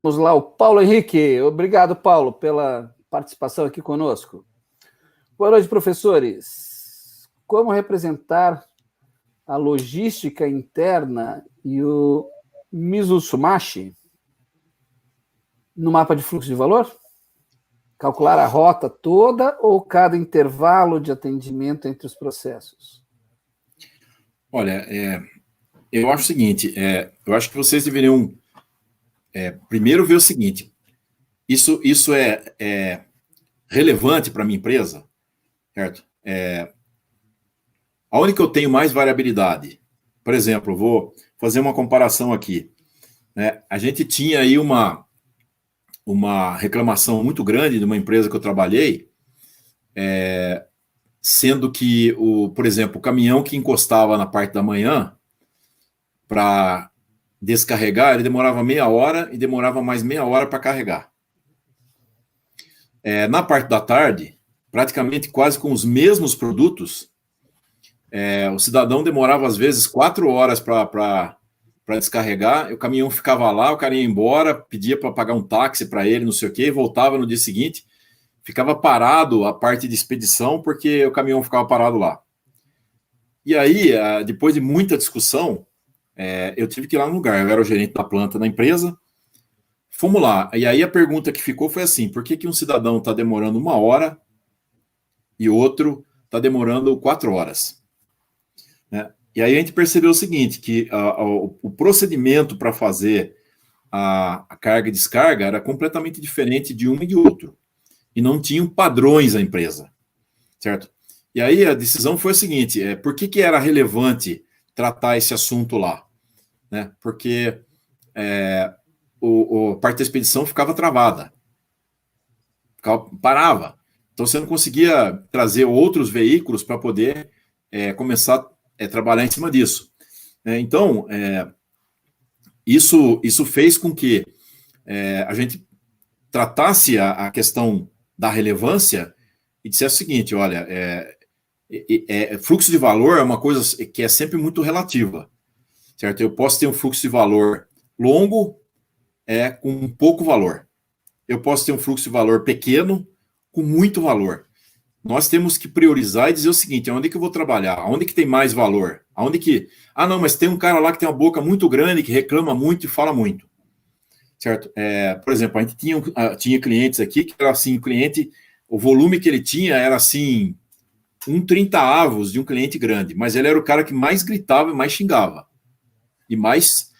Vamos lá, o Paulo Henrique. Obrigado, Paulo, pela participação aqui conosco. Boa noite, professores. Como representar a logística interna e o Mizusumashi no mapa de fluxo de valor? Calcular a rota toda ou cada intervalo de atendimento entre os processos? Olha, eu acho o seguinte, eu acho que vocês deveriam primeiro ver o seguinte, isso é relevante para a minha empresa, certo? Aonde que eu tenho mais variabilidade? Por exemplo, vou fazer uma comparação aqui, né? A gente tinha aí uma reclamação muito grande de uma empresa que eu trabalhei, sendo que, por exemplo, o caminhão que encostava na parte da manhã para descarregar, ele demorava meia hora e demorava mais meia hora para carregar. Na parte da tarde, praticamente quase com os mesmos produtos, o cidadão demorava às vezes 4 horas para descarregar, o caminhão ficava lá, o cara ia embora, pedia para pagar um táxi para ele, não sei o quê, e voltava no dia seguinte, ficava parado a parte de expedição, porque o caminhão ficava parado lá. E aí, depois de muita discussão, eu tive que ir lá no lugar, eu era o gerente da planta da empresa, fomos lá, e aí a pergunta que ficou foi assim, por que um cidadão está demorando 1 hora e outro está demorando 4 horas? Né? E aí a gente percebeu o seguinte, que o procedimento para fazer a carga e descarga era completamente diferente de um e de outro, e não tinham padrões a empresa, certo? E aí a decisão foi a seguinte, por que era relevante tratar esse assunto lá? Né? Porque a parte da expedição ficava travada, parava. Então você não conseguia trazer outros veículos para poder começar a trabalhar em cima disso. Então, isso fez com que a gente tratasse a questão da relevância e dissesse o seguinte, olha, fluxo de valor é uma coisa que é sempre muito relativa, certo? Eu posso ter um fluxo de valor longo com pouco valor. Eu posso ter um fluxo de valor pequeno com muito valor. Nós temos que priorizar e dizer o seguinte, aonde que eu vou trabalhar? Aonde que tem mais valor? Aonde que... Ah, não, mas tem um cara lá que tem uma boca muito grande, que reclama muito e fala muito. Certo? Por exemplo, a gente tinha clientes aqui que era assim, o volume que ele tinha era assim, 1/30 de um cliente grande, mas ele era o cara que mais gritava e mais xingava e mais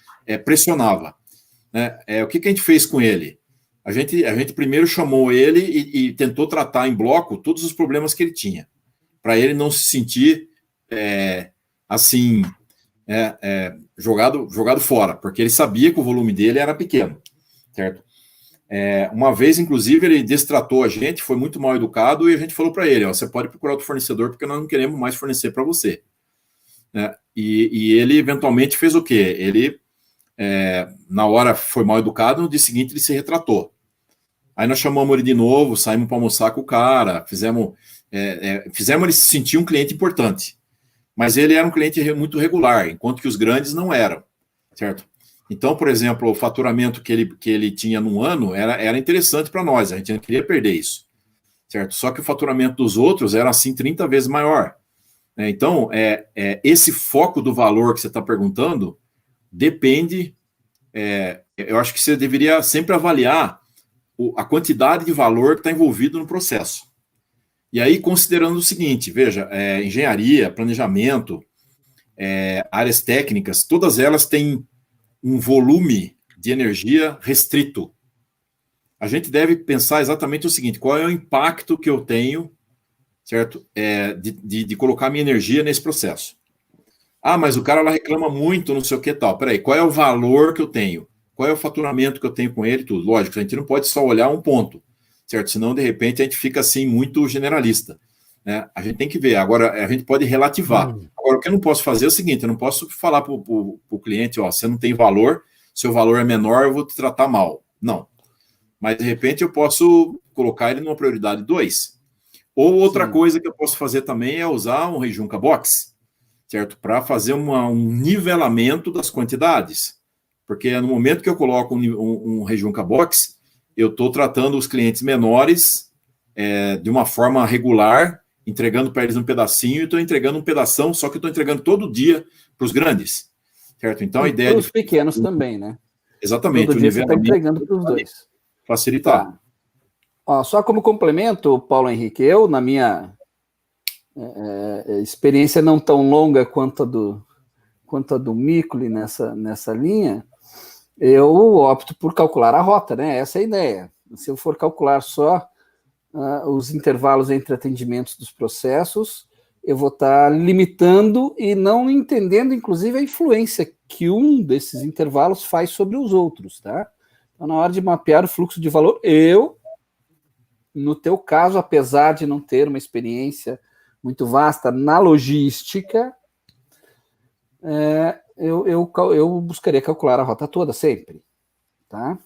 pressionava. Né? O que a gente fez com ele? A gente primeiro chamou ele e tentou tratar em bloco todos os problemas que ele tinha, para ele não se sentir assim jogado fora, porque ele sabia que o volume dele era pequeno, certo? Uma vez, inclusive, ele destratou a gente, foi muito mal educado, e a gente falou para ele, você pode procurar outro fornecedor, porque nós não queremos mais fornecer para você. Né? E ele, eventualmente, fez o quê? Ele, na hora, foi mal educado, no dia seguinte ele se retratou. Aí nós chamamos ele de novo, saímos para almoçar com o cara, fizemos ele se sentir um cliente importante. Mas ele era um cliente muito regular, enquanto que os grandes não eram, certo? Então, por exemplo, o faturamento que ele tinha num ano era interessante para nós, a gente não queria perder isso, certo? Só que o faturamento dos outros era, assim, 30 vezes maior. Então, esse foco do valor que você está perguntando depende, eu acho que você deveria sempre avaliar a quantidade de valor que está envolvido no processo. E aí, considerando o seguinte, veja, engenharia, planejamento, áreas técnicas, todas elas têm um volume de energia restrito. A gente deve pensar exatamente o seguinte, qual é o impacto que eu tenho, certo? De colocar minha energia nesse processo. Ah, mas o cara lá reclama muito, não sei o que tal. Peraí, qual é o valor que eu tenho? Qual é o faturamento que eu tenho com ele? Tudo. Lógico, a gente não pode só olhar um ponto, certo? Senão, de repente, a gente fica assim muito generalista. Né? A gente tem que ver. Agora, a gente pode relativar. Agora, o que eu não posso fazer é o seguinte, eu não posso falar para o cliente, ó, você não tem valor, seu valor é menor, eu vou te tratar mal. Não. Mas, de repente, eu posso colocar ele numa prioridade 2. Ou outra coisa que eu posso fazer também é usar um Rejunca Box, certo? Para fazer um nivelamento das quantidades. Porque no momento que eu coloco um Rejunca Box, eu estou tratando os clientes menores de uma forma regular, entregando para eles um pedacinho, e estou entregando um pedação, só que eu estou entregando todo dia para os grandes, certo? Então, a ideia para os pequenos também, né? Exatamente. Todo dia você está entregando para os dois. Facilitar. Tá. Ó, só como complemento, Paulo Henrique, eu, na minha experiência não tão longa quanto a do Micoli nessa linha, eu opto por calcular a rota, né? Essa é a ideia. Se eu for calcular só os intervalos entre atendimentos dos processos, eu vou estar limitando e não entendendo, inclusive, a influência que um desses intervalos faz sobre os outros, tá? Então, na hora de mapear o fluxo de valor, no teu caso, apesar de não ter uma experiência muito vasta na logística, eu buscaria calcular a rota toda sempre, tá?